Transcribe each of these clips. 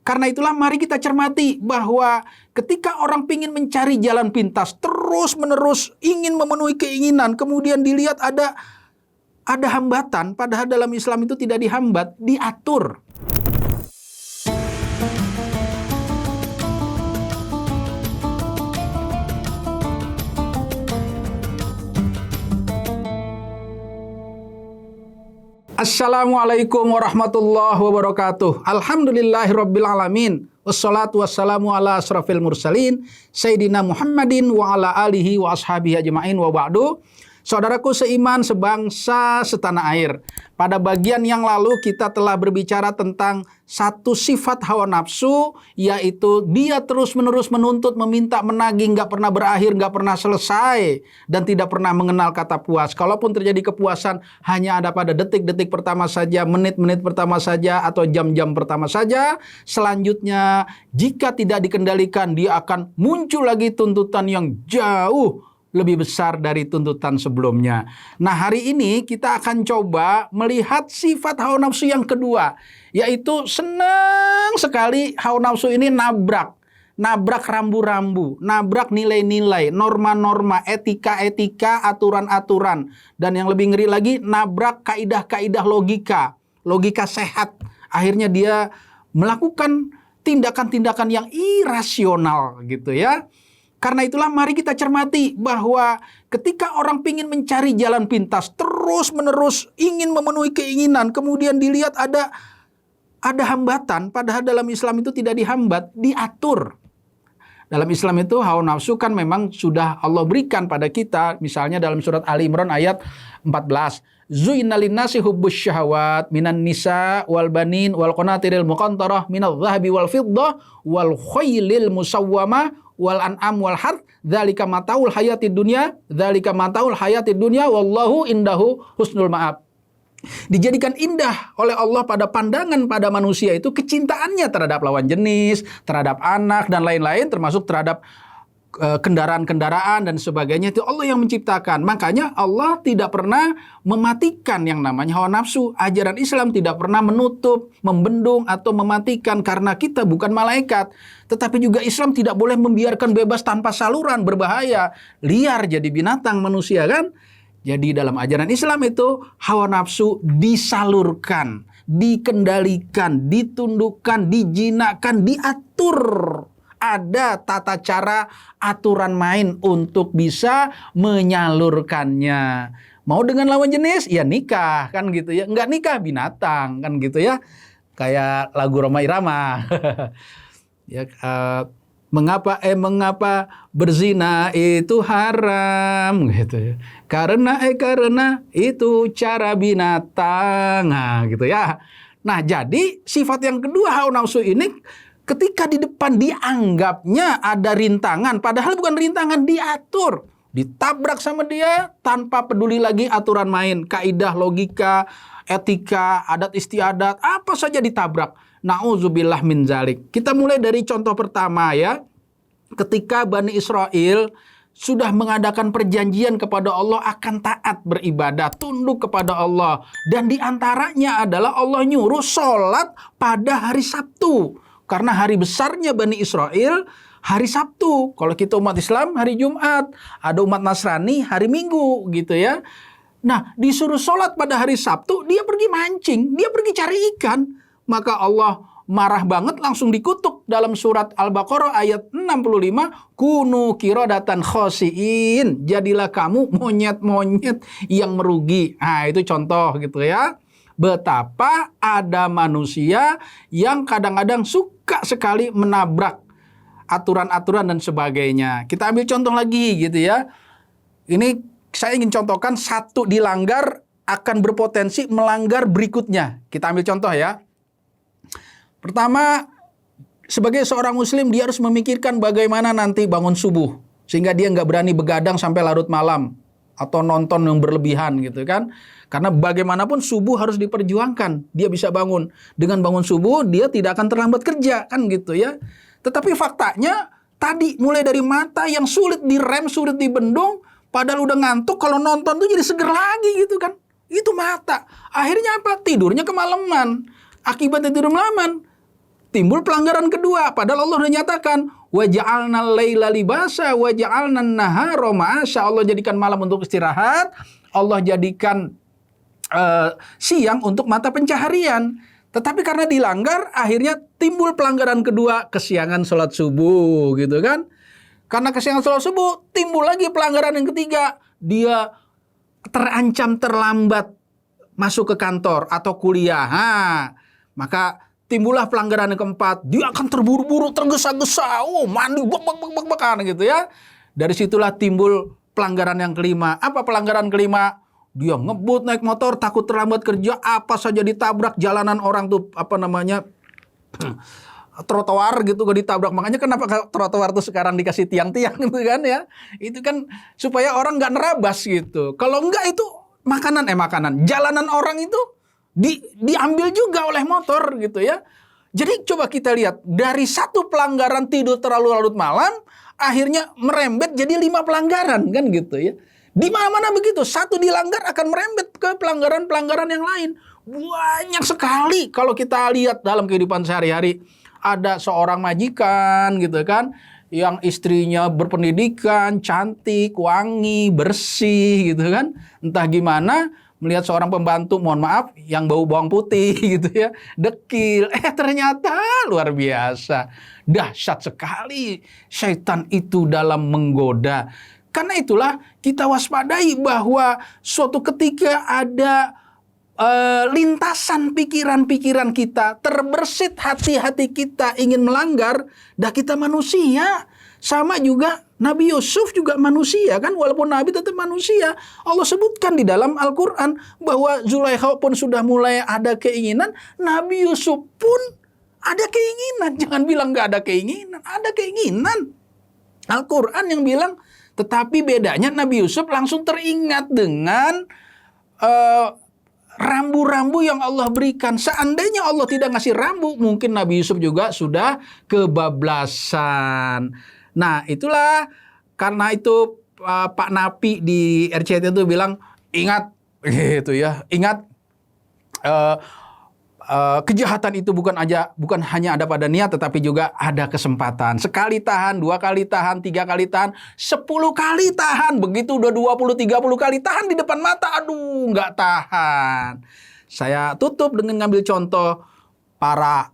Karena itulah mari kita cermati bahwa ketika orang ingin mencari jalan pintas, terus-menerus ingin memenuhi keinginan, kemudian dilihat ada hambatan, padahal dalam Islam itu tidak dihambat, diatur. Assalamualaikum warahmatullahi wabarakatuh. Alhamdulillahirabbil alamin. Wassalatu wassalamu ala asrafil mursalin Sayyidina Muhammadin wa ala alihi wa ashabihi ajma'in wa ba'du. Saudaraku seiman, sebangsa, setanah air. Pada bagian yang lalu kita telah berbicara tentang satu sifat hawa nafsu, yaitu dia terus-menerus menuntut, meminta, menagih, nggak pernah berakhir, nggak pernah selesai, dan tidak pernah mengenal kata puas. Kalaupun terjadi kepuasan, hanya ada pada detik-detik pertama saja, menit-menit pertama saja, atau jam-jam pertama saja. Selanjutnya, jika tidak dikendalikan, dia akan muncul lagi tuntutan yang jauh lebih besar dari tuntutan sebelumnya. Nah, hari ini kita akan coba melihat sifat hawa nafsu yang kedua, yaitu senang sekali hawa nafsu ini nabrak rambu-rambu, nabrak nilai-nilai, norma-norma, etika-etika, aturan-aturan, dan yang lebih ngeri lagi, nabrak kaidah-kaidah logika sehat. Akhirnya dia melakukan tindakan-tindakan yang irasional gitu ya. Karena itulah mari kita cermati bahwa ketika orang ingin mencari jalan pintas, terus-menerus ingin memenuhi keinginan, kemudian dilihat ada hambatan, padahal dalam Islam itu tidak dihambat, diatur. Dalam Islam itu hawa nafsu kan memang sudah Allah berikan pada kita, misalnya dalam surat Ali Imran ayat 14. Zu'ina linnasi hubbus syahawat minan nisa wal banin wal qanatiril muqantarah minadh dhahabi wal fiddah wal khaylil musawwamah wal an'am wal harth dzalika mataul hayatid dunya wallahu indahu husnul ma'ab. Dijadikan indah oleh Allah pada pandangan pada manusia itu kecintaannya terhadap lawan jenis, terhadap anak dan lain-lain, termasuk terhadap kendaraan-kendaraan dan sebagainya. Itu Allah yang menciptakan. Makanya Allah tidak pernah mematikan yang namanya hawa nafsu. Ajaran Islam tidak pernah menutup, membendung atau mematikan karena kita bukan malaikat. Tetapi juga Islam tidak boleh membiarkan bebas tanpa saluran, berbahaya, liar jadi binatang manusia kan. Jadi dalam ajaran Islam itu hawa nafsu disalurkan, dikendalikan, ditundukkan, dijinakkan, diatur. Ada tata cara aturan main untuk bisa menyalurkannya. Mau dengan lawan jenis, ya nikah kan gitu ya. Enggak nikah, binatang kan gitu ya. Kayak lagu Rhoma Irama. Ya, mengapa berzina itu haram gitu ya. Karena itu cara binatang. Nah, gitu ya. Nah, jadi sifat yang kedua hawa nafsu ini ketika di depan dianggapnya ada rintangan, padahal bukan rintangan, diatur. Ditabrak sama dia tanpa peduli lagi aturan main, kaidah logika, etika, adat istiadat, apa saja ditabrak. Na'udzubillah min zalik. Kita mulai dari contoh pertama ya. Ketika Bani Israel sudah mengadakan perjanjian kepada Allah akan taat beribadah, tunduk kepada Allah. Dan diantaranya adalah Allah nyuruh sholat pada hari Sabtu. Karena hari besarnya Bani Israel hari Sabtu. Kalau kita umat Islam hari Jumat. Ada umat Nasrani hari Minggu gitu ya. Nah, disuruh sholat pada hari Sabtu, dia pergi mancing, dia pergi cari ikan. Maka Allah marah banget, langsung dikutuk dalam surat Al-Baqarah ayat 65. Kunu qiradatan khasiin. Jadilah kamu monyet-monyet yang merugi. Nah, itu contoh gitu ya. Betapa ada manusia yang kadang-kadang suka sekali menabrak aturan-aturan dan sebagainya. Kita ambil contoh lagi gitu ya. Ini saya ingin contohkan satu dilanggar akan berpotensi melanggar berikutnya. Kita ambil contoh ya. Pertama, sebagai seorang muslim dia harus memikirkan bagaimana nanti bangun subuh. Sehingga dia nggak berani begadang sampai larut malam. Atau nonton yang berlebihan gitu kan. Karena bagaimanapun subuh harus diperjuangkan. Dia bisa bangun. Dengan bangun subuh dia tidak akan terlambat kerja kan gitu ya. Tetapi faktanya tadi mulai dari mata yang sulit direm, sulit dibendung. Padahal udah ngantuk, kalau nonton tuh jadi seger lagi gitu kan. Itu mata. Akhirnya apa? Tidurnya kemalaman. Akibatnya tidur malaman. timbul pelanggaran kedua. Padahal Allah sudah nyatakan, wa ja'alnal laila libasa wa ja'alnan nahara ma'asya. Allah jadikan malam untuk istirahat, Allah jadikan siang untuk mata pencaharian. Tetapi karena dilanggar, akhirnya timbul pelanggaran kedua, kesiangan sholat subuh, gitu kan. Karena kesiangan sholat subuh, timbul lagi pelanggaran yang ketiga. Dia terancam terlambat masuk ke kantor atau kuliah. Maka timbullah pelanggaran yang keempat. Dia akan terburu-buru, tergesa-gesa. Mandi, bak gitu ya. Dari situlah timbul pelanggaran yang kelima. Apa pelanggaran kelima? Dia ngebut naik motor, takut terlambat kerja, apa saja ditabrak, jalanan orang tuh trotoar gitu gak ditabrak. Makanya kenapa trotoar tuh sekarang dikasih tiang-tiang gitu kan ya. Itu kan supaya orang gak nerabas gitu. Kalau enggak itu makanan. Jalanan orang itu diambil juga oleh motor gitu ya. Jadi coba kita lihat, dari satu pelanggaran tidur terlalu larut malam, akhirnya merembet jadi 5 pelanggaran kan gitu ya. Di mana-mana begitu, satu dilanggar akan merembet ke pelanggaran-pelanggaran yang lain. Banyak sekali kalau kita lihat dalam kehidupan sehari-hari. Ada seorang majikan gitu kan, yang istrinya berpendidikan, cantik, wangi, bersih gitu kan. Entah gimana, melihat seorang pembantu, mohon maaf, yang bau bawang putih gitu ya, dekil. Ternyata luar biasa. Dahsyat sekali syaitan itu dalam menggoda. Karena itulah kita waspadai bahwa suatu ketika ada lintasan pikiran-pikiran kita, terbersit hati-hati kita ingin melanggar, dah kita manusia. Sama juga Nabi Yusuf juga manusia kan, walaupun Nabi tetap manusia. Allah sebutkan di dalam Al-Quran bahwa Zulaikha pun sudah mulai ada keinginan, Nabi Yusuf pun ada keinginan. Jangan bilang nggak ada keinginan, ada keinginan. Al-Quran yang bilang, tetapi bedanya Nabi Yusuf langsung teringat dengan rambu-rambu yang Allah berikan. Seandainya Allah tidak ngasih rambu, mungkin Nabi Yusuf juga sudah kebablasan. Nah, itulah karena itu Pak Napi di RCTI itu bilang, ingat gitu ya, ingat kejahatan itu bukan hanya ada pada niat, tetapi juga ada kesempatan. Sekali tahan, 2 kali tahan, 3 kali tahan, 10 kali tahan. Begitu udah 20-30 kali tahan di depan mata, aduh nggak tahan. Saya tutup dengan ngambil contoh para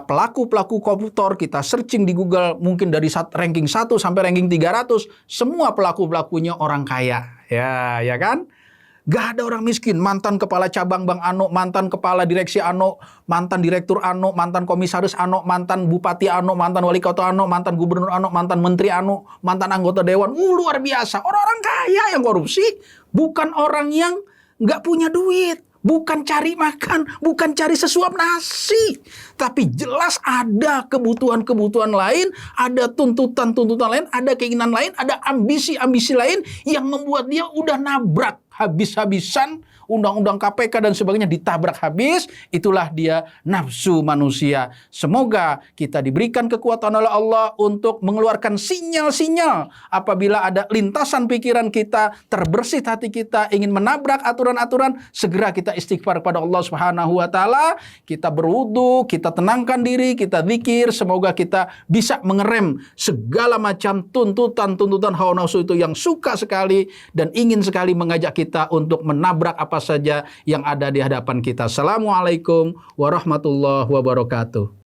pelaku-pelaku koruptor. Kita searching di Google, mungkin dari ranking 1 sampai ranking 300, semua pelaku-pelakunya orang kaya. Ya kan? Gak ada orang miskin. Mantan kepala cabang Bank Ano, mantan kepala direksi Ano, mantan direktur Ano, mantan komisaris Ano, mantan bupati Ano, mantan wali kota Ano, mantan gubernur Ano, mantan menteri Ano, mantan anggota dewan. Luar biasa. Orang-orang kaya yang korupsi, bukan orang yang gak punya duit. Bukan cari makan, bukan cari sesuap nasi. Tapi jelas ada kebutuhan-kebutuhan lain, ada tuntutan-tuntutan lain, ada keinginan lain, ada ambisi-ambisi lain yang membuat dia udah nabrak habis-habisan undang-undang KPK dan sebagainya, ditabrak habis. Itulah dia nafsu manusia. Semoga kita diberikan kekuatan oleh Allah untuk mengeluarkan sinyal-sinyal apabila ada lintasan pikiran kita, terbersit hati kita, ingin menabrak aturan-aturan, segera kita istighfar kepada Allah Subhanahu wa taala, kita berwudu, kita tenangkan diri, kita zikir, semoga kita bisa mengerem segala macam tuntutan-tuntutan hawa nafsu itu yang suka sekali dan ingin sekali mengajak kita untuk menabrak apa saja yang ada di hadapan kita. Assalamualaikum warahmatullahi wabarakatuh.